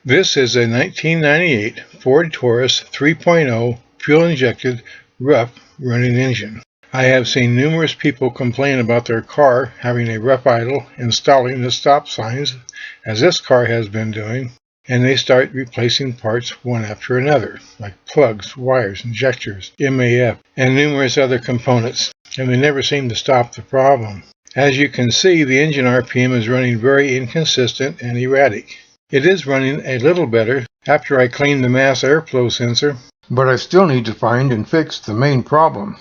This is a 1998 Ford Taurus 3.0 fuel-injected rough running engine. I have seen numerous people complain about their car having a rough idle installing the stop signs, as this car has been doing, and they start replacing parts one after another, like plugs, wires, injectors, MAF, and numerous other components, and they never seem to stop the problem. As you can see, the engine RPM is running very inconsistent and erratic. It is running a little better after I cleaned the mass airflow sensor, but I still need to find and fix the main problem.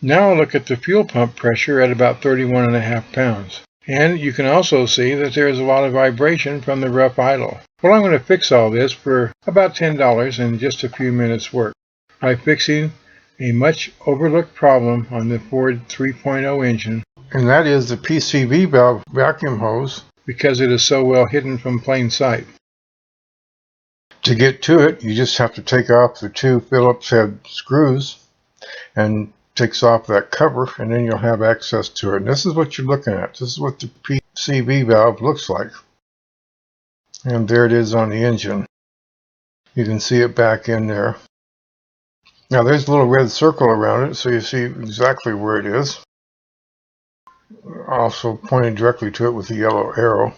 Now look at the fuel pump pressure at about 31.5 pounds. And you can also see that there is a lot of vibration from the rough idle. Well, I'm going to fix all this for about $10 in just a few minutes work by fixing a much overlooked problem on the Ford 3.0 engine, and that is the PCV valve vacuum hose, because it is so well hidden from plain sight. To get to it, you just have to take off the two Phillips head screws and takes off that cover, and then you'll have access to it. And this is what you're looking at. This is what the PCV valve looks like. And there it is on the engine. You can see it back in there. Now there's a little red circle around it, so you see exactly where it is. Also pointing directly to it with the yellow arrow.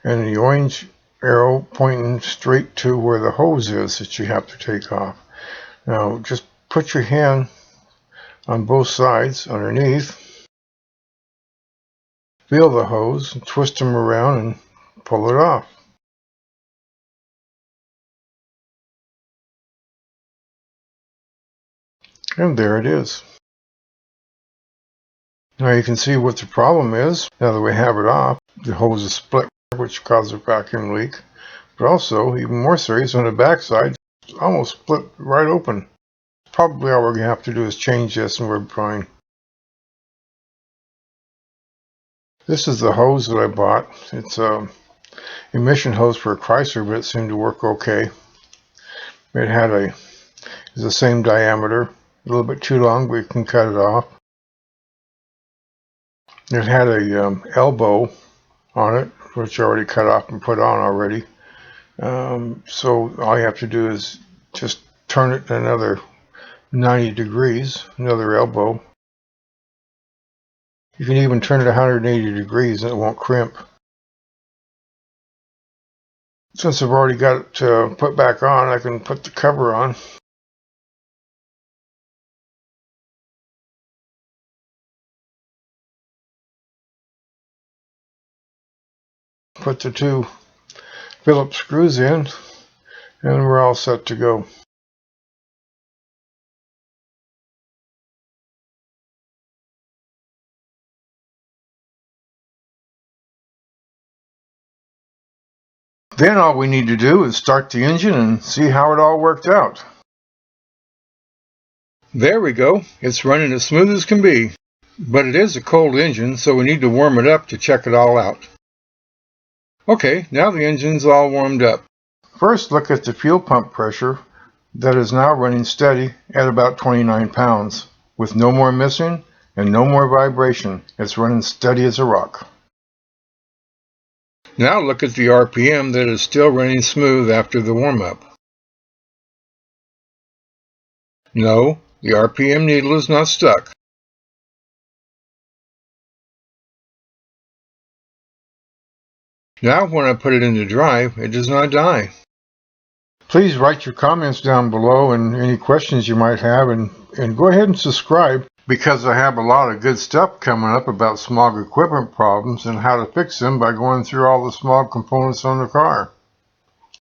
And the orange arrow pointing straight to where the hose is that you have to take off. Now just put your hand on both sides underneath, feel the hose, and twist them around and pull it off. And there it is. Now you can see what the problem is. Now that we have it off, the hose is split, which causes a vacuum leak. But also, even more serious, on the backside, it's almost split right open. Probably all we're going to have to do is change this and we're fine. This is the hose that I bought. It's a emission hose for a Chrysler, but it seemed to work okay. It's the same diameter, a little bit too long, but you can cut it off. It had a elbow on it, which I already cut off and put on already. So all you have to do is just turn it another 90 degrees, another elbow. You can even turn it 180 degrees and it won't crimp. Since I've already got it put back on, I can put the cover on. Put the two Phillips screws in, and we're all set to go. Then all we need to do is start the engine and see how it all worked out. There we go. It's running as smooth as can be. But it is a cold engine, so we need to warm it up to check it all out. Okay, now the engine's all warmed up. First, look at the fuel pump pressure that is now running steady at about 29 pounds, with no more missing and no more vibration. It's running steady as a rock. Now look at the RPM that is still running smooth after the warm-up. No, the RPM needle is not stuck. Now when I put it into drive, it does not die. Please write your comments down below and any questions you might have, and go ahead and subscribe, because I have a lot of good stuff coming up about smog equipment problems and how to fix them by going through all the smog components on the car.